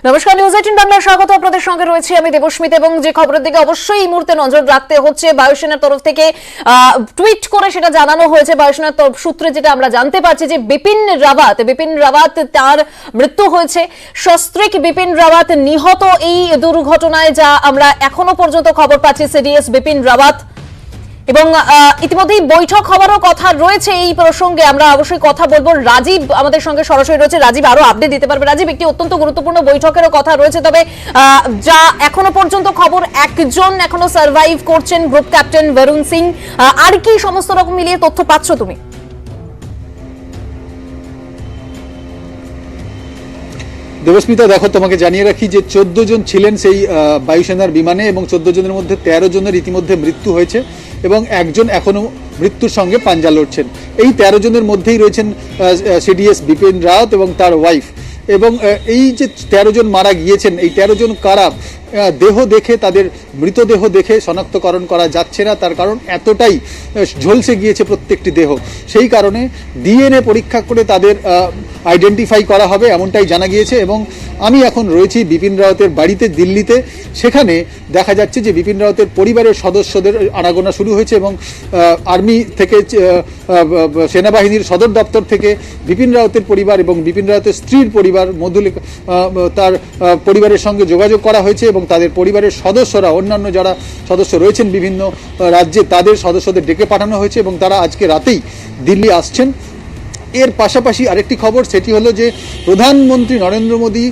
নমস্কার, নিউজ 18 বাংলার স্বাগত। আপনাদের সঙ্গে রয়েছে আমি দেবস্মিতা এবং যে খবরের দিকে অবশ্যই এই মুহূর্তে নজর রাখতে হচ্ছে, বায়ুসেনার তরফ থেকে টুইট করে সেটা জানানো হয়েছে। বায়ুসেনার সূত্রে যেটা আমরা জানতে পারছি যে বিপিন রাওয়াত তার মৃত্যু হয়েছে। সস্ত্রীক বিপিন রাওয়াত নিহত এই দুর্ঘটনায়, যা আমরা এখনো পর্যন্ত খবর পাচ্ছি। সিডিএস বিপিন রাওয়াত এবং ইতিমধ্যেই বৈঠক হওয়ারও কথা রয়েছে। এই প্রসঙ্গে আমরা অবশ্যই কথা বলবো। রাজীব আমাদের সঙ্গে সরাসরি রয়েছে। রাজীব আরো আপডেট দিতে পারবে। রাজীব, একটি অত্যন্ত গুরুত্বপূর্ণ বৈঠকেরও কথা রয়েছে, তবে যা এখনো পর্যন্ত খবর, একজন এখনো সার্ভাইভ করছেন, গ্রুপ ক্যাপ্টেন বরুণ সিং। আর কি সমস্ত রকম মিলিয়ে তথ্য পাচ্ছ তুমি? দেবস্মিতা, দেখো, তোমাকে জানিয়ে রাখি যে 14 জন ছিলেন সেই বায়ুসেনার বিমানে এবং 14 জনের মধ্যে 13 জনের ইতিমধ্যে মৃত্যু হয়েছে এবং একজন এখনো মৃত্যুর সঙ্গে পাঞ্জা লড়ছেন। এই 13 জনের মধ্যেই রয়েছেন সিডিএস বিপিন রাওয়াত এবং তার ওয়াইফ। এবং এই যে 13 জন মারা গিয়েছেন, এই 13 জন কারা, দেহ দেখে, তাদের মৃতদেহ দেখে শনাক্তকরণ করা যাচ্ছে না। তার কারণ এতটাই ঝলসে গিয়েছে প্রত্যেকটি দেহ। সেই কারণে ডিএনএ পরীক্ষা করে তাদের আইডেন্টিফাই করা হবে, এমনটাই জানা গিয়েছে। এবং আমি এখন রয়েছি বিপিন রাওয়াতের বাড়িতে, দিল্লিতে। সেখানে দেখা যাচ্ছে যে বিপিন রাওয়াতের পরিবারের সদস্যদের আনাগোনা শুরু হয়েছে এবং আর্মি থেকে, সেনাবাহিনীর সদর দপ্তর থেকে বিপিন রাওয়াতের পরিবার এবং বিপিন রাওয়াতের স্ত্রীর পরিবার, মধুলিকা, তার পরিবারের সঙ্গে যোগাযোগ করা হয়েছে এবং তাদের পরিবারের সদস্যরা, অন্যান্য যারা সদস্য রয়েছেন বিভিন্ন রাজ্যে, তাদের সদস্যদের ডেকে পাঠানো হয়েছে এবং তারা আজকে রাতেই দিল্লি আসছেন। এর পাশাপাশি আরেকটি খবর, সেটি হলো যে প্রধানমন্ত্রী নরেন্দ্র মোদী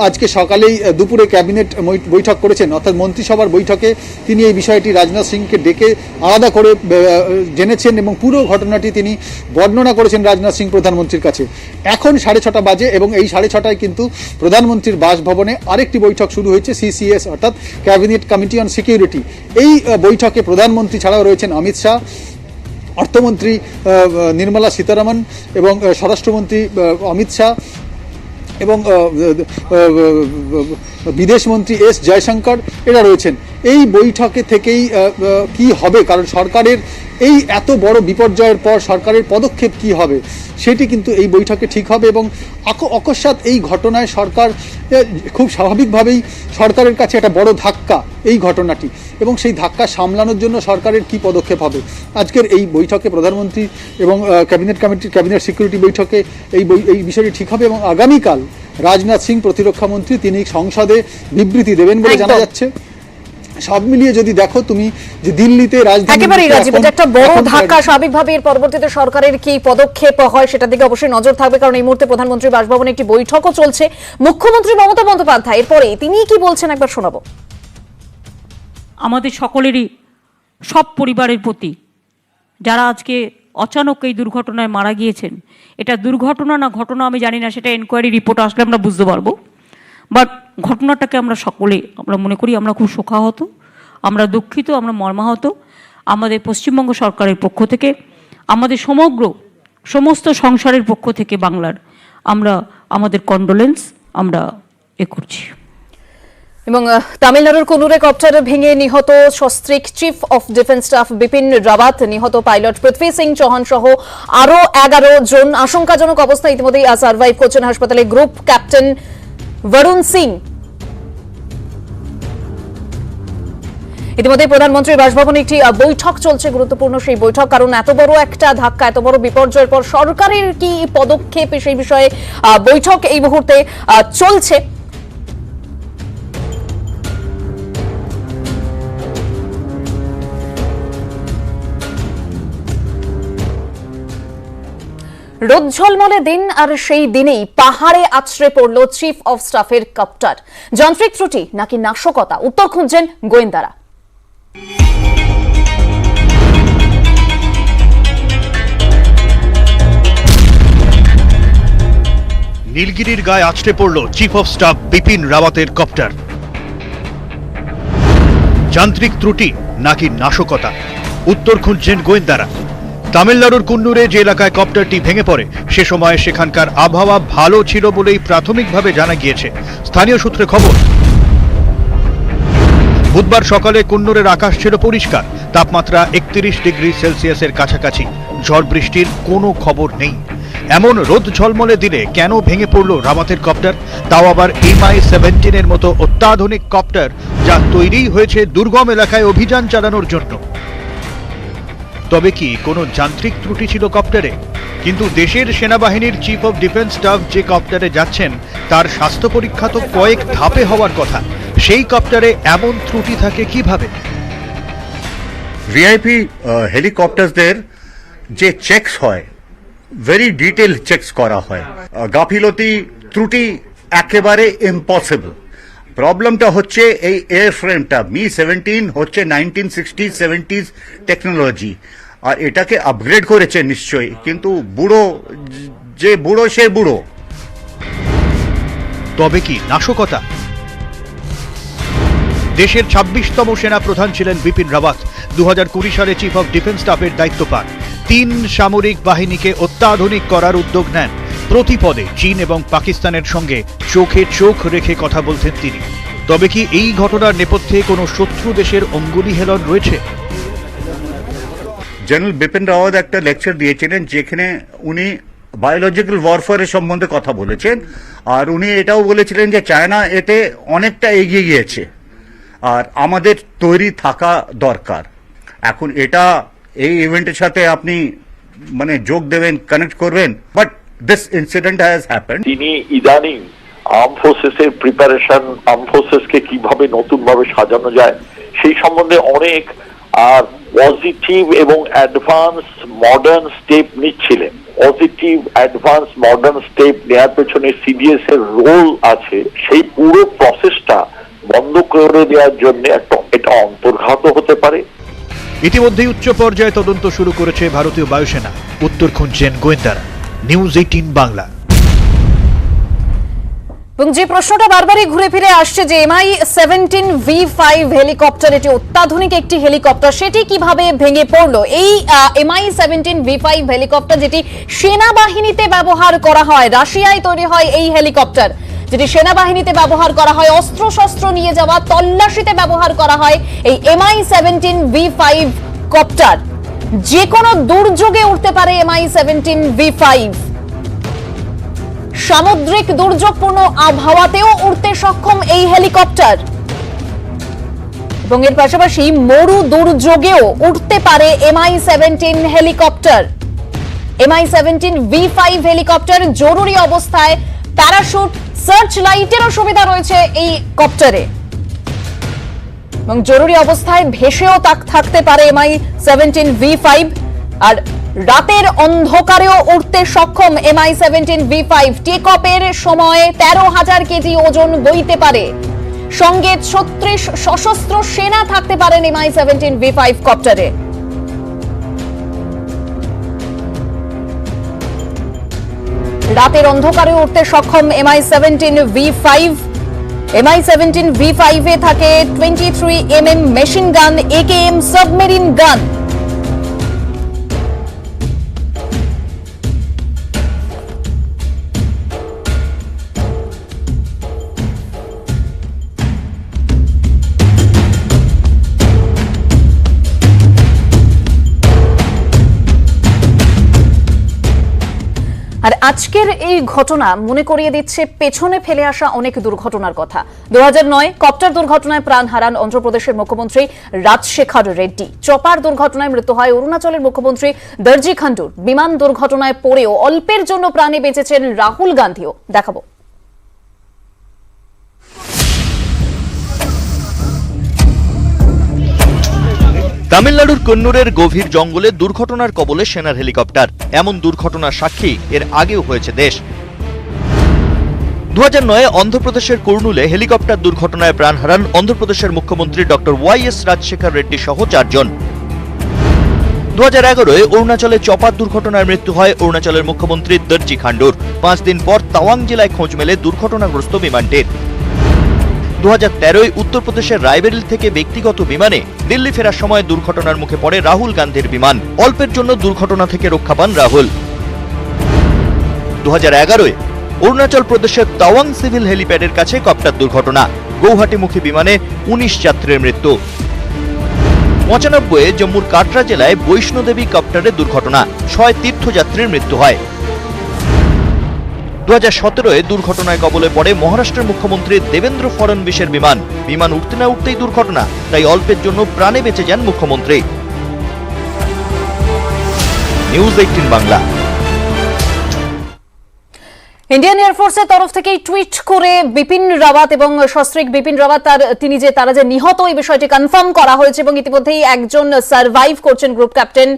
আজকে সকালেই দুপুরে ক্যাবিনেট বৈঠক করেছেন, অর্থাৎ মন্ত্রিসভার বৈঠকে তিনি এই বিষয়টি রাজনাথ সিংকে ডেকে আলাদা করে জেনেছেন এবং পুরো ঘটনাটি তিনি বর্ণনা করেছেন রাজনাথ সিং প্রধানমন্ত্রীর কাছে। এখন 6:30 বাজে এবং এই 6:30টায় কিন্তু প্রধানমন্ত্রীর বাসভবনে আরেকটি বৈঠক শুরু হয়েছে, সিসিএস অর্থাৎ ক্যাবিনেট কমিটি অন সিকিউরিটি। এই বৈঠকে প্রধানমন্ত্রী ছাড়াও রয়েছেন অমিত শাহ, অর্থমন্ত্রী নির্মলা সীতারামন এবং স্বরাষ্ট্রমন্ত্রী অমিত শাহ এবং বিদেশমন্ত্রী এস জয়শঙ্কর, এরা রয়েছেন। এই বৈঠকে থেকেই কি হবে, কারণ সরকারের এই এত বড় বিপর্যয়ের পর সরকারের পদক্ষেপ কি হবে সেটি কিন্তু এই বৈঠকে ঠিক হবে। এবং অকস্মাৎ এই ঘটনায় সরকার খুব স্বাভাবিকভাবেই সরকারের কাছে একটা বড় ধাক্কা এই ঘটনাটি, এবং সেই ধাক্কা সামলানোর জন্য সরকারের কি পদক্ষেপ হবে আজকের এই বৈঠকে প্রধানমন্ত্রী এবং ক্যাবিনেট সিকিউরিটি বৈঠকে এই বিষয়টি ঠিক হবে। এবং আগামীকাল রাজনাথ সিং প্রতিরক্ষা মন্ত্রী, তিনি সংসদে বিবৃতি দেবেন বলে জানা যাচ্ছে। সব মিলিয়ে যদি দেখো তুমি যে দিল্লিতে একটা বড় ধাক্কা, স্বাভাবিকভাবে এর পরবর্তীতে সরকারের কি পদক্ষেপ হয় সেটার দিকে অবশ্যই নজর থাকবে, কারণ এই মুহূর্তে প্রধানমন্ত্রী বাসভবনে একটি বৈঠকও চলছে। মুখ্যমন্ত্রী মমতা বন্দ্যোপাধ্যায় এরপরে তিনি কি বলছেন একবার শোনাবো। আমাদের সকলেরই, সব পরিবারের প্রতি যারা আজকে অচানক এই দুর্ঘটনায় মারা গিয়েছেন, এটা দুর্ঘটনা না ঘটনা আমি জানি না, সেটা এনকোয়ারি রিপোর্ট আসলে আমরা বুঝতে পারবো। বাট ঘটনাটাকে আমরা সকলে মনে করি আমরা খুব শোকাহত, আমরা দুঃখিত, আমরা মর্মাহত। আমাদের পশ্চিমবঙ্গ সরকারের পক্ষ থেকে, আমাদের সমস্ত সংসারের পক্ষ থেকে বাংলার, আমরা আমাদের কন্ডোলেন্স আমরা করছি। এবং তামিলনাড়ুর কুন্নুরে কপ্টার ভেঙে নিহত সস্ত্রীক chief of defence staff Bipin Rawat, নিহত পাইলট পৃথ্বী সিং চৌহান সহ আরো 11 জন আশঙ্কাজনক অবস্থায় ইতিমধ্যেই সার্ভাইভ করছেন হাসপাতালে গ্রুপ ক্যাপ্টেন বরুণ সিং। ইতিমধ্যে প্রধানমন্ত্রীর বাসভবনে একটি বৈঠক চলছে, গুরুত্বপূর্ণ সেই বৈঠক, কারণ এত বড় একটা ধাক্কা, এত বড় বিপর্যয়ের পর সরকারের কি পদক্ষেপ সেই বিষয়ে বৈঠক এই মুহূর্তে চলছে। রোদ ঝলমলে দিন, আর সেই দিনেই পাহাড়ে আছড়ে পড়ল চিফ অফ স্টাফের কপ্টার। যান্ত্রিক ত্রুটি নাকি নাশকতা, উত্তর খুঁজছেন গোয়েন্দারা। নীলগিরির গায়ে আছড়ে পড়ল চিফ অফ স্টাফ বিপিন রাওয়াতের কপ্টার। যান্ত্রিক ত্রুটি নাকি নাশকতা, উত্তর খুঁজছেন গোয়েন্দারা। তামিলনাড়ুর কুন্নুরে যে এলাকায় কপ্টারটি ভেঙে পড়ে, সে সময় সেখানকার আবহাওয়া ভালো ছিল বলেই প্রাথমিকভাবে জানা গিয়েছে। স্থানীয় সূত্রে খবর, বুধবার সকালে কুন্নুরের আকাশ ছিল পরিষ্কার, তাপমাত্রা 31 ডিগ্রি সেলসিয়াসের কাছাকাছি, ঝড় বৃষ্টির কোনো খবর নেই। এমন রোদ ঝলমলে দিনে কেন ভেঙে পড়ল রাওয়াতের কপ্টার, তাও আবার MI-17 মতো অত্যাধুনিক কপ্টার, যা তৈরি হয়েছে দুর্গম এলাকায় অভিযান চালানোর জন্য। তবে কি কোনো যান্ত্রিক ত্রুটি ছিল কপ্টারে? কিন্তু দেশের সেনাবাহিনীর চিফ অফ ডিফেন্স স্টাফ যে কপ্টারে যাচ্ছেন তার স্বাস্থ্য পরীক্ষা তো কয়েক ধাপে হওয়ার কথা, সেই কপ্টারে এমন ত্রুটি থাকে কিভাবে? ভিআইপি হেলিকপ্টারদের যে চেকস হয়, ভেরি ডিটেল চেকস করা হয়। গাফিলতি ত্রুটি একেবারে ইম্পসিবল। প্রবলেমটা হচ্ছে এই এয়ারফ্রেমটা Mi-17 হচ্ছে 1960-70s টেকনোলজি, আর এটাকে আপগ্রেড করেছে নিশ্চয়ই, কিন্তু বুড়ো যে বুড়ো সে বুড়ো। তবে কি নাশকতা? দেশের 26তম সেনা প্রধান ছিলেন বিপিন রাওয়াত। 2020 সালে চিফ অফ ডিফেন্স স্টাফের দায়িত্ব পান। 3 সামরিক বাহিনীকে অত্যাধুনিক করার উদ্যোগ নেন। প্রতি পদে চীন এবং পাকিস্তানের সঙ্গে চোখে চোখ রেখে কথা বলতেন তিনি। তবে কি এই ঘটনার নেপথ্যে কোনো শত্রু দেশের অঙ্গুলি হেলন রয়েছে? জেনারেল বিপিন রাওয়াত একটা লেকচার দিয়েছিলেন যেখানে উনি বায়োলজিক্যাল ওয়ারফেয়ারের সম্বন্ধে কথা বলেছেন, আর উনি এটাও বলেছিলেন যে চায়না এতে অনেকটা এগিয়ে গিয়েছে আর আমাদের তৈরি থাকা দরকার। এখন এটা এই ইভেন্টের সাথে আপনি মানে যোগ দেবেন, কানেক্ট করবেন, but this incident has happened. তিনি ইদানিং আর্ম ফোর্সেসের প্রিপারেশন, আর্ম ফোর্সেসকে কিভাবে নতুন ভাবে সাজানো যায় সেই সম্বন্ধে অনেক পজিটিভ এবং অ্যাডভান্স মডার্ন স্টেপ নিচ্ছিলেন। পজিটিভ অ্যাডভান্স মডার্ন স্টেপ নেওয়ার পেছনে সিডিএস এর রোল আছে। সেই পুরো প্রসেসটা বন্ধ করে দেওয়ার জন্য এটা অন্তর্ঘাত হতে পারে। ইতিমধ্যেই উচ্চ পর্যায়ে তদন্ত শুরু করেছে ভারতীয় বায়ুসেনা। উত্তর খুঁজছেন গোয়েন্দারা। নিউজ 18 বাংলা। এবং যে প্রশ্নটা বারবারই ঘুরে ফিরে আসছে যে MI-17 V5 হেলিকপ্টার, এটি অত্যাধুনিক একটি হেলিকপ্টার, সেটি কিভাবে ভেঙে পড়লো? এই MI-17 V5 হেলিকপ্টার যেটি সেনাবাহিনীতে ব্যবহার করা হয়, রাশিয়ায় তৈরি হয় এই হেলিকপ্টার, যেটি সেনাবাহিনীতে ব্যবহার করা হয়, অস্ত্র শস্ত্র নিয়ে যাওয়া, তল্লাশিতে ব্যবহার করা হয় এই MI-17 V5 কপ্টার। যে কোনো দুর্যোগে উঠতে পারে MI-17 V5। সামুদ্রিক দুর্যোগপূর্ণ আবহাওয়াতেও উড়তে সক্ষম এই হেলিকপ্টার, এবং এর পাশাপাশি মরু দুর্যোগেও উঠতে পারে MI-17 helicopter. MI-17 V5 helicopter জরুরি অবস্থায় প্যারাশুট, সার্চ লাইটেরও সুবিধা রয়েছে এই কপ্টারে, এবং জরুরি অবস্থায় ভেসেও থাকতে পারে MI-17 V5। আর রাতের অন্ধকারেও উঠতে সক্ষম MI-17 V5 টেক অফের সময় 13,000 কেজি ওজন বইতে পারে। সঙ্গে 36 সশস্ত্র সেনা থাকতে পারেন MI-17 V5 কপ্টারে। রাতের অন্ধকারে উঠতে সক্ষম MI-17 V5। MI-17 V5 এ থাকে 23 mm machine gun, AKM submarine গান। আর আজকের এই ঘটনা মনে করিয়ে দিচ্ছে পেছনে ফেলে আসা অনেক দুর্ঘটনার কথা। 2009 কপ্টার দুর্ঘটনায় প্রাণ হারান অন্ধ্রপ্রদেশের মুখ্যমন্ত্রী রাজশেখর রেড্ডি। চপার দুর্ঘটনায় মৃত্যু হয় অরুণাচলের মুখ্যমন্ত্রী দর্জি খান্ডুর। বিমান দুর্ঘটনায় পড়েও অল্পের জন্য প্রাণে বেঁচেছেন রাহুল গান্ধীও। দেখাবো। তামিলনাড়ুর কন্নুরের গভীর জঙ্গলে দুর্ঘটনার কবলে সেনার হেলিকপ্টার। এমন দুর্ঘটনার সাক্ষী এর আগেও হয়েছে দেশ। 2009 অন্ধ্রপ্রদেশের কুর্নুলে হেলিকপ্টার দুর্ঘটনায় প্রাণ হারান অন্ধ্রপ্রদেশের মুখ্যমন্ত্রী ডক্টর YS রাজশেখর রেড্ডি সহ 4 জন। 2011 অরুণাচলে চপার দুর্ঘটনায় মৃত্যু হয় অরুণাচলের মুখ্যমন্ত্রী দর্জি খান্ডুর। 5 দিন পর তাওয়াং জেলায় খোঁজ মেলে দুর্ঘটনাগ্রস্ত বিমানটির। 2013 উত্তরপ্রদেশের রায়বেরিল থেকে ব্যক্তিগত বিমানে দিল্লি ফেরার সময় দুর্ঘটনার মুখে পড়ে রাহুল গান্ধীর বিমান। অল্পের জন্য দুর্ঘটনা থেকে রক্ষা পান রাহুল। 2011 অরুণাচল প্রদেশের তাওয়াং সিভিল হেলিপ্যাডের কাছে কপ্টার দুর্ঘটনা। গৌহাটিমুখী বিমানে 19 যাত্রীর মৃত্যু। 95 জম্মুর কাটরা জেলায় বৈষ্ণোদেবী কপ্টারে দুর্ঘটনা, 6 তীর্থযাত্রীর মৃত্যু হয়। 2017-এ দুর্ঘটনায় কবলে পড়ে মহারাষ্ট্রের মুখ্যমন্ত্রী দেবেন্দ্র ফডনবিসের বিমান উঠতে না উঠতেই দুর্ঘটনা, তাই অল্পের জন্য প্রাণে বেঁচে যান মুখ্যমন্ত্রী। নিউজ 18 বাংলা। ইন্ডিয়ান এয়ারফোর্সের তরফ থেকে টুইট করে বিপিন রাওয়াত এবং সস্ত্রীক বিপিন রাওয়াত তারা যে নিহত এই বিষয়টি কনফার্ম করা হয়েছে এবং ইতিমধ্যেই একজন সার্ভাইভ করছেন গ্রুপ ক্যাপ্টেন।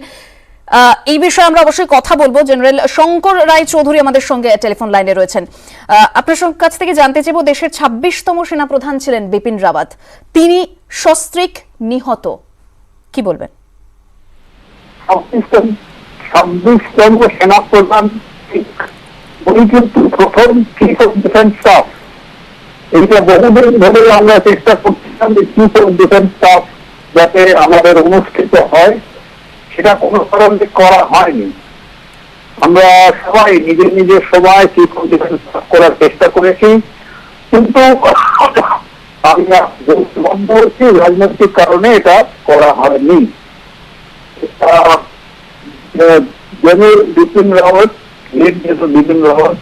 এই বিষয়ে আমরা অবশ্যই কথা বলবো। জেনারেল শঙ্কর রায় চৌধুরী আমাদের সঙ্গে টেলিফোন লাইনে রয়েছেন। আপনার কাছ থেকে জানতে চাইব, দেশের 26তম সেনাপ্রধান ছিলেন বিপিন রাওয়াত, তিনি সস্ত্রীক নিহত, কি বলবেন? 26তম সেনাপ্রধান উনি কিন্তু প্রথম চিফ অফ ডিফেন্স স্টাফ। এইটা বহুদিন ধরে আমরা চেষ্টা করছিলাম যে চিফ অফ ডিফেন্স স্টাফ যাতে আমাদের অনুষ্ঠিত হয়, সেটা কোনো কারণে করা হয়নি। আমরা সবাই নিজের সময় চিফ অফ ডিফেন্স স্টাফ করার চেষ্টা করেছি, কিন্তু আমরা বন্ধ হচ্ছি রাজনৈতিক কারণে এটা করা হয়নি। জেনারেল বিপিন রাওয়াত, বিপিন রাওয়াত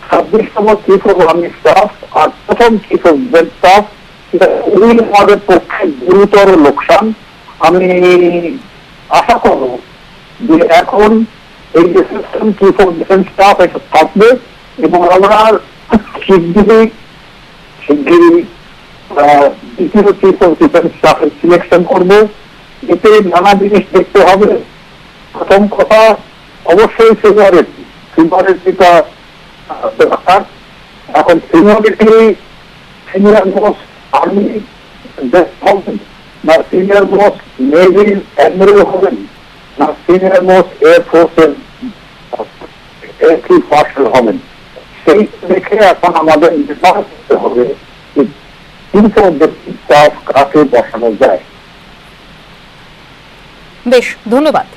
26তম চিফ অফ আর্মি স্টাফ আর প্রথম চিফ অফ ডিফেন্স স্টাফ, উনি আমাদের পক্ষে গুরুতর লোকসান। আমি আশা করব যে এখন এই যে system chief of defence staff এটা থাকবে এবং আমরা শিগগিরই দ্বিতীয় চিফ অফ ডিফেন্স স্টাফের সিলেকশন করবো। এতে নানা জিনিস দেখতে হবে। প্রথম কথা অবশ্যই সিনিয়রিটিটা দরকার। এখন সিনিয়র মোস্ট আর্মি হবেন না, সিনিয়র মোস্ট নেভি অ্যাডমিরাল হবেন না, সিনিয়র মোস্ট এয়ারফোর্সের এয়ার চিফ মার্শাল হবেন, সেই দেখে এখন আমাদের নির্ধারণ করতে হবে যে চিফ অফ ডিফেন্স স্টাফ কাকে বসানো যায়। বেশ, ধন্যবাদ।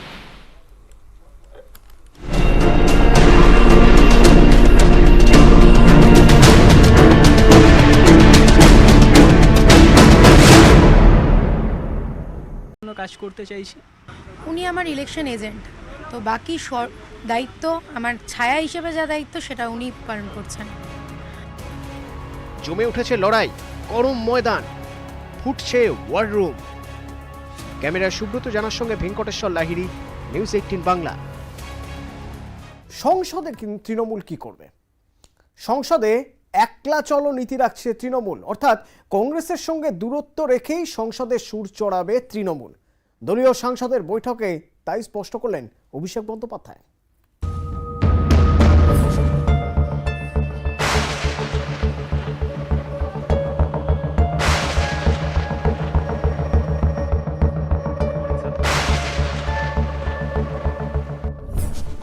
কাজ করতে চাইছি। উনি আমার ইলেকশন এজেন্ট, তো বাকি দায়িত্ব আমার ছায়া হিসেবে যা দায়িত্ব সেটা উনি পালন করছেন। জমে উঠেছে লড়াই, গরম ময়দান, ফুটছে ওয়ার রুম। ক্যামেরায় সুব্রত জানার সঙ্গে ভেঙ্কটেশ্বর লাহিড়ী, নিউজ 18 বাংলা। সংসদে তৃণমূল কি করবে? সংসদে একলা চলো নীতি রাখছে তৃণমূল, অর্থাৎ কংগ্রেসের সঙ্গে দূরত্ব রেখেই সংসদে সুর চড়াবে তৃণমূল। দলীয় সাংসদের বৈঠকে তাই স্পষ্ট করলেন অভিষেক বন্দ্যোপাধ্যায়।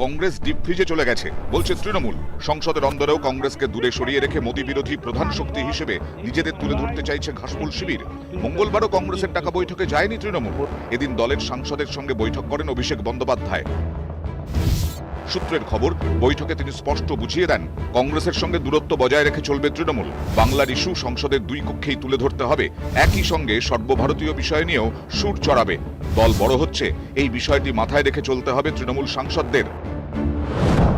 কংগ্রেস ডিপ ফ্রিজে চলে গেছে বলছে তৃণমূল। সংসদের অন্দরেও কংগ্রেসকে দূরে সরিয়ে রেখে মোদী বিরোধী প্রধান শক্তি হিসেবে নিজেদের তুলে ধরতে চাইছে ঘাসফুল শিবির। মঙ্গলবারও কংগ্রেসের ডাকা বৈঠকে যায়নি তৃণমূল। এদিন দলের সাংসদের সঙ্গে বৈঠক করেন অভিষেক বন্দ্যোপাধ্যায়। সূত্রের খবর, বৈঠকে তিনি স্পষ্ট বুঝিয়ে দেন কংগ্রেসের সঙ্গে দূরত্ব বজায় রেখে চলবে তৃণমূল। বাংলার ইস্যু সংসদের দুই কক্ষেই তুলে ধরতে হবে, একই সঙ্গে সর্বভারতীয় বিষয় নিয়েও সুর চড়াবে। দল বড় হচ্ছে, এই বিষয়টি মাথায় রেখে চলতে হবে তৃণমূল সাংসদদের।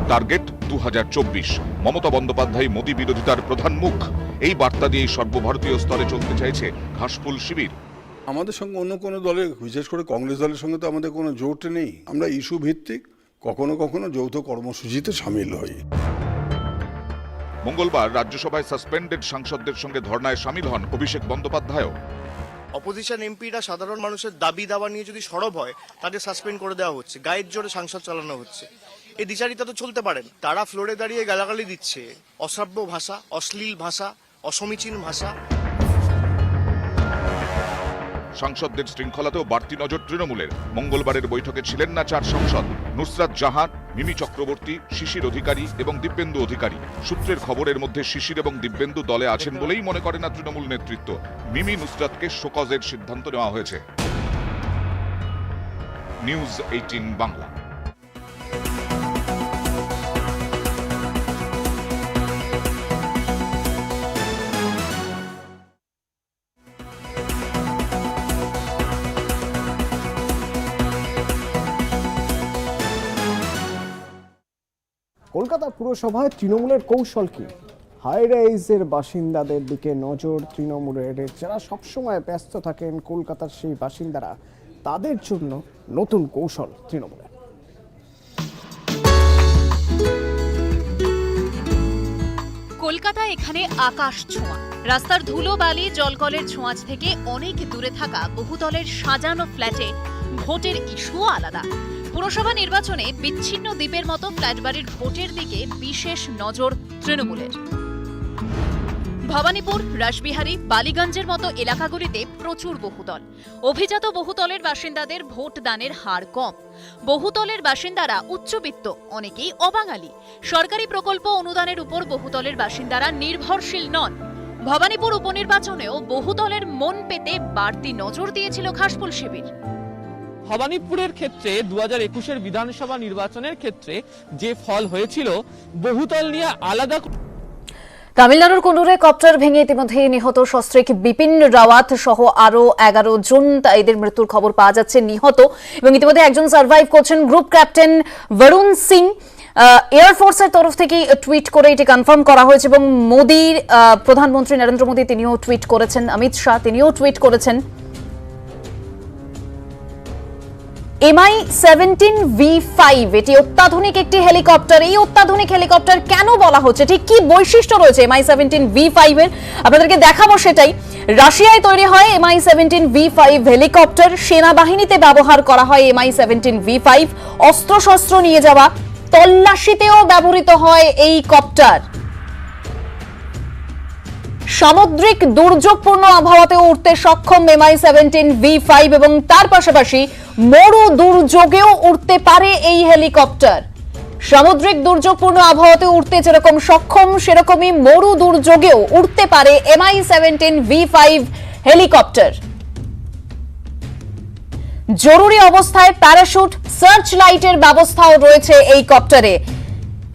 টার্গেট 2024। মমতা বন্দ্যোপাধ্যায় মোদী বিরোধিতার প্রধান মুখ, এই বার্তা দিয়ে সর্বভারতীয় স্তরে চলতে চাইছে ঘাসফুল শিবির। আমাদের সঙ্গে অন্য কোনো দলের, বিশেষ করে কংগ্রেস দলের সঙ্গে তো আমাদের কোনো জোট নেই। আমরা ইস্যু ভিত্তিক কখনো কখনো যৌথ কর্মসূচিতে সামিল হই। মঙ্গলবার রাজ্যসভায় সাসপেন্ডেড সাংসদদের সঙ্গে ধর্নায় সামিল হন অভিষেক বন্দ্যোপাধ্যায়ও। অপোজিশন এমপিরা সাধারণ মানুষের দাবি দাবা নিয়ে যদি সরব হয়, তাদের সাসপেন্ড করে দেওয়া হচ্ছে, গায়ের জোরে সংসদ চালানো হচ্ছে। এই দ্বিচারিতা তো চলতে পারেন। তারা ফ্লোরে দাঁড়িয়ে গালাগালি দিচ্ছে, অশ্রাব্য ভাষা, অশ্লীল ভাষা, অসমীচীন ভাষা। সাংসদদের শৃঙ্খলাতেও বাড়তি নজর তৃণমূলের। মঙ্গলবারের বৈঠকে ছিলেন না 4 সাংসদ, নুসরাত জাহান, মিমি চক্রবর্তী, শিশির অধিকারী এবং দিব্যেন্দু অধিকারী। সূত্রের খবরের মধ্যে শিশির এবং দিব্যেন্দু দলে আছেন বলেই মনে করে না তৃণমূল নেতৃত্ব। মিমি, নুসরাতকে শোকজের সিদ্ধান্ত নেওয়া হয়েছে। নিউজ 18 বাংলা। কলকাতা পুরসভায় তৃণমূলের কৌশল কি? হাই রাইজের বাসিন্দাদের দিকে নজর তৃণমূলের, যারা সবসময় ব্যস্ত থাকেন কলকাতার সেই বাসিন্দারা, তাদের জন্য নতুন কৌশল তৃণমূলের। কলকাতা এখানে আকাশ ছোঁয়া, রাস্তার ধুলো বালি জলকলের ছোঁয়াচ থেকে অনেক দূরে থাকা বহুতলের সাজানো ফ্ল্যাটে ভোটের ইস্যুও আলাদা। পুরসভা নির্বাচনে বিচ্ছিন্ন দ্বীপের মতো ফ্ল্যাট বাড়ির ভোটের দিকে বিশেষ নজর তৃণমূলের। ভবানীপুর, রাসবিহারী, বালিগঞ্জের মতো এলাকাগুলিতে প্রচুর বহুতল। অভিজাত বহুতলের বাসিন্দাদের ভোট দানের হার কম। বহুতলের বাসিন্দারা উচ্চবিত্ত, অনেকেই অবাঙালি। সরকারি প্রকল্প অনুদানের উপর বহুতলের বাসিন্দারা নির্ভরশীল নন। ভবানীপুর উপনির্বাচনেও বহুতলের মন পেতে বাড়তি নজর দিয়েছিল ঘাসফুল শিবির। ভবানীপুরের ক্ষেত্রে 2021-এর বিধানসভা নির্বাচনের ক্ষেত্রে যে ফল হয়েছিল, বহুতল নিয়ে আলাদা। তামিলনাড়ুর কুন্নুরে কপ্টার ভেঙে ইতিমধ্যে নিহত সস্ত্রীক বিপিন রাওয়াত সহ আরো 11 জন এদের মৃত্যুর খবর পাওয়া যাচ্ছে নিহত, এবং ইতিমধ্যে একজন সার্ভাইভ করছেন। গ্রুপ ক্যাপ্টেন বরুণ সিং এয়ারফোর্সের তরফ থেকে টুইট করে এটি কনফার্ম করা হয়েছে, এবং মোদির প্রধানমন্ত্রী নরেন্দ্র মোদী তিনিও টুইট করেছেন, অমিত শাহ তিনিও টুইট করেছেন। MI-17V5 এটি অত্যাধুনিক একটি হেলিকপ্টার। এই অত্যাধুনিক হেলিকপ্টার কেন বলা হচ্ছে, ঠিক কি বৈশিষ্ট্য রয়েছে MI-17V5 এর, আপনাদেরকে দেখাবো সেটাই। রাশিয়ায় তৈরি হয় MI-17V5 হেলিকপ্টার, সেনাবাহিনীতে ব্যবহার করা হয় MI-17V5। অস্ত্রশস্ত্র নিয়ে যাওয়া, তল্লাশিতেও ব্যবহৃত হয় এই কপ্টার। সামুদ্রিক দুর্যোগপূর্ণ আবহাওয়াতেও উঠতে সক্ষম MI-17V5, এবং তার পাশাপাশি মরু দুর্যোগেও উঠতে পারে এই হেলিকপ্টার। সামুদ্রিক দুর্যোগপূর্ণ আবহাওয়াতে উঠতে যেরকম সক্ষম, সেরকমই মরু দুর্যোগেও উঠতে পারে MI-17V5 হেলিকপ্টার। জরুরি অবস্থায় প্যারাশুট, সার্চ লাইটের ব্যবস্থাও রয়েছে এই কপ্টারে,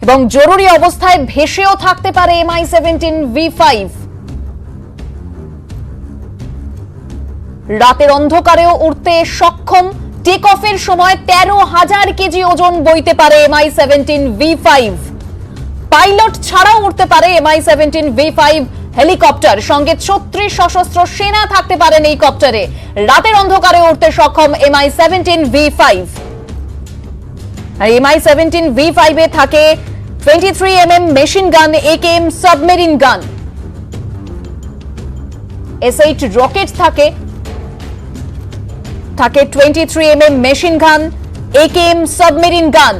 এবং জরুরি অবস্থায় ভেসেও থাকতে পারে MI-17V5। রাতের অন্ধকারেও উঠতে সক্ষম, টেক অফের সময় 13,000 কেজি ওজন বইতে পারে MI-17V5। পাইলট ছাড়াও উঠতে পারে MI-17V5 হেলিকপ্টার, সঙ্গে 36 সশস্ত্র সেনা থাকতে পারেন এই কপ্টারে। রাতের অন্ধকারে উঠতে সক্ষম MI-17V5। আর MI-17V5 এ থাকে 23mm machine gun, AKM submarine গান, S8 রকেট থাকে 23mm machine gun, AKM submarine গান।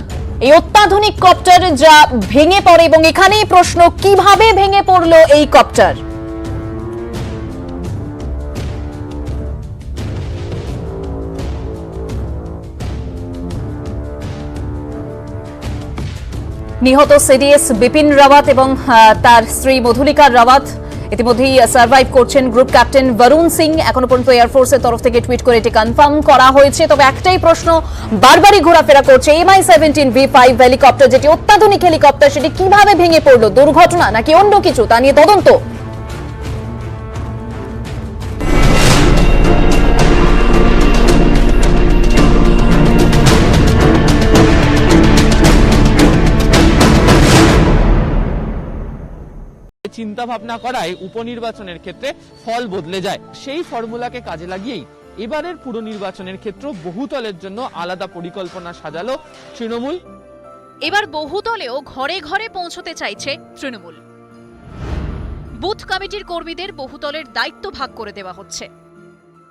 এই অত্যাধুনিক কপ্টার যা ভেঙে পড়ে, এবং এখানেই প্রশ্ন, কিভাবে ভেঙে পড়লো এই কপ্টার। নিহত সিডিএস বিপিন রাওয়াত এবং তার স্ত্রী মধুলিকা রাওয়াত ইতিমধ্যেই সার্ভাইভ করছেন। গ্রুপ ক্যাপ্টেন বরুণ সিং এখনো পর্যন্ত এয়ারফোর্সের তরফ থেকে টুইট করে এটি কনফার্ম করা হয়েছে। তবে একটাই প্রশ্ন বারবারই ঘোরাফেরা করছে, MI-17V5 হেলিকপ্টার যেটি অত্যাধুনিক হেলিকপ্টার, সেটি কিভাবে ভেঙে পড়লো? দুর্ঘটনা নাকি অন্য কিছু, তা নিয়ে তদন্ত। চিন্তা ভাবনা করায় উপনির্বাচনের ক্ষেত্রে ফল বদলে যায়। সেই ফর্মুলাকে কাজে লাগিয়েই এবারের পুরো নির্বাচনের ক্ষেত্রে বহুতলের জন্য আলাদা পরিকল্পনা সাজালো তৃণমূল। এবার বহুতলেও ঘরে ঘরে পৌঁছতে চাইছে তৃণমূল। বুথ কমিটির কর্মীদের বহুতলের দায়িত্ব ভাগ করে দেওয়া হচ্ছে।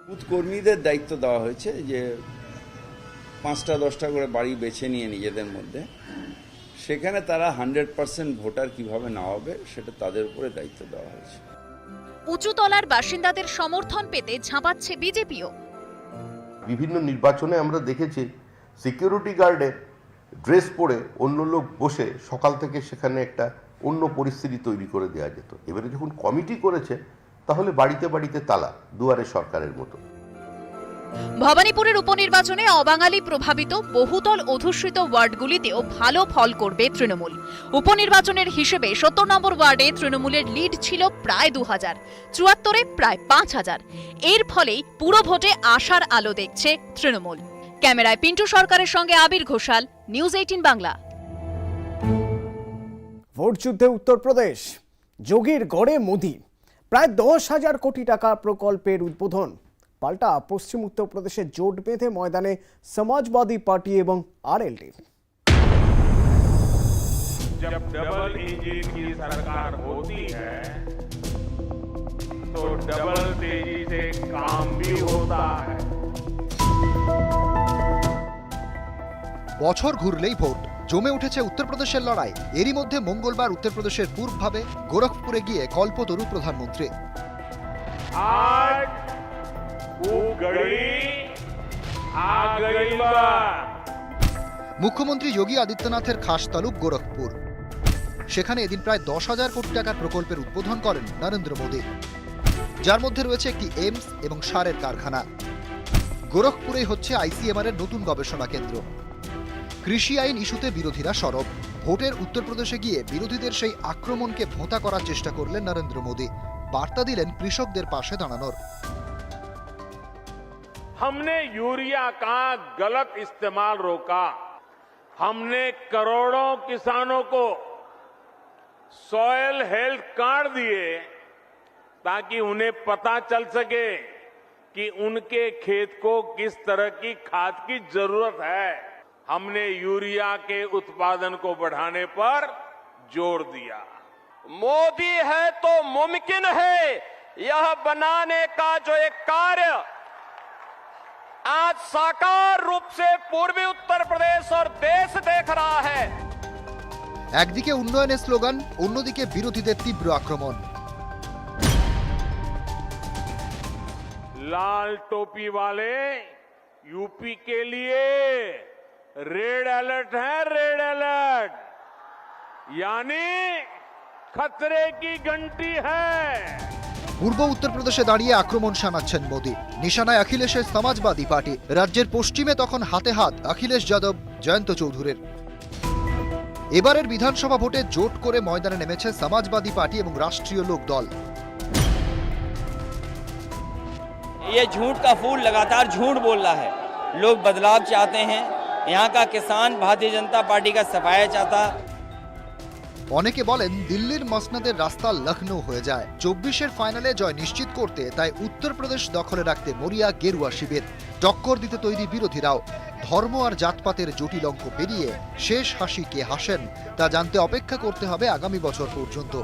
বুথ কর্মীদের দায়িত্ব দেওয়া হয়েছে যে 5টা-10টা করে বাড়ি বেছে নিয়ে নিজেদের মধ্যে, সেখানে তারা 100% ভোটার কিভাবে নামাবে সেটা তাদের উপরে দায়িত্ব দেওয়া হয়েছে। উঁচুতলার বাসিন্দাদের সমর্থন পেতে ঝাঁপাচ্ছে বিজেপিও। বিভিন্ন নির্বাচনে আমরা দেখেছি সিকিউরিটি গার্ডের ড্রেস পরে অন্য লোক বসে সকাল থেকে সেখানে একটা অন্য পরিস্থিতি তৈরি করে দেওয়া যেত। এবারে যখন কমিটি করেছে তাহলে বাড়িতে বাড়িতে তালা, দুয়ারে সরকারের মতো। ভবানীপুরের উপনির্বাচনে অবাঙালি প্রভাবিত বহুতল অধ্যুষিত ওয়ার্ডগুলিতেও ভালো ফল করবে তৃণমূল। উপনির্বাচনের হিসেবে 70 নম্বর ওয়ার্ডে তৃণমূলের লিড ছিল প্রায় 2000, 74-এ প্রায় 5000। এর ফলেই পুরো ভোটে আশার আলো দেখছে তৃণমূল। ক্যামেরায় পিন্টু সরকারের সঙ্গে আবির ঘোষাল, নিউজ 18 বাংলা। ভোট যুদ্ধে উত্তরপ্রদেশ, যোগীর গড়ে মোদি, প্রায় 10,000 কোটি টাকা প্রকল্পের উদ্বোধন। পাল্টা পশ্চিম উত্তরপ্রদেশে জোট বেঁধে ময়দানে সমাজবাদী পার্টি এবং আরএলডি। जब डबल इंजन की सरकार होती है तो डबल तेजी से काम भी होता है। বছর ঘুরলেই ভোট, জমে উঠেছে উত্তরপ্রদেশের লড়াই। এরই মধ্যে মঙ্গলবার উত্তরপ্রদেশের পূর্বভাবে গোরখপুরে গিয়ে কল্পতরু প্রধানমন্ত্রী। आज खूब गड़ी आ गई बा। মুখ্যমন্ত্রী যোগী আদিত্যনাথের খাস তালুক গোরখপুর। সেখানে এদিন প্রায় 10,000 কোটি টাকার প্রকল্পের উদ্বোধন করেন নরেন্দ্র মোদী, যার মধ্যে রয়েছে একটি এইমস এবং সারের কারখানা। গোরখপুরেই হচ্ছে আইসিএমআর এর নতুন গবেষণা কেন্দ্র। কৃষি আইন ইস্যুতে বিরোধীরা সরব। ভোটের উত্তরপ্রদেশে গিয়ে বিরোধীদের সেই আক্রমণকে ভোঁতা করার চেষ্টা করলেন নরেন্দ্র মোদী। বার্তা দিলেন কৃষকদের পাশে দাঁড়ানোর। हमने यूरिया का गलत इस्तेमाल रोका। हमने करोड़ों किसानों को सॉइल हेल्थ कार्ड दिए ताकि उन्हें पता चल सके कि उनके खेत को किस तरह की खाद की जरूरत है। हमने यूरिया के उत्पादन को बढ़ाने पर जोर दिया। मोदी है तो मुमकिन है, यह बनाने का जो एक कार्य आज साकार रूप से पूर्वी उत्तर प्रदेश और देश देख रहा है। একদিকে উন্নয়নের স্লোগান, অন্যদিকে বিরোধীদের তীব্র আক্রমণ। लाल टोपी वाले यूपी के लिए रेड अलर्ट है, रेड अलर्ट यानी खतरे की घंटी है। পূর্ব উত্তরপ্রদেশে দাঁড়িয়ে আক্রমণ শানাচ্ছেন মোদী। নিশানায় অখিলেশের সমাজবাদী পার্টি। রাজ্যের পশ্চিমে তখন হাতে হাত অখিলেশ যাদব, জয়ন্ত চৌধুরীর। এবারের বিধানসভা ভোটে জোট করে ময়দানে নেমেছে সমাজবাদী পার্টি এবং রাষ্ট্রীয় লোক দল। ये झूठ का फूल लगातार झूठ बोल रहा है। लोग बदलाव चाहते हैं, यहाँ का किसान भारतीय जनता पार्टी का सफाया चाहता। অনেকে বলেন দিল্লির মসনদের রাস্তা লখনৌ হয়ে যায়। 24-এর ফাইনালে জয় নিশ্চিত করতে তাই উত্তরপ্রদেশ দখলে রাখতে মরিয়া গেরুয়া শিবির। টক্কর দিতে তৈরি বিরোধীরাও। ধর্ম আর জাতপাতের জটিল অঙ্ক পেরিয়ে শেষ হাসি কে হাসেন তা জানতে অপেক্ষা করতে হবে আগামী বছর পর্যন্ত।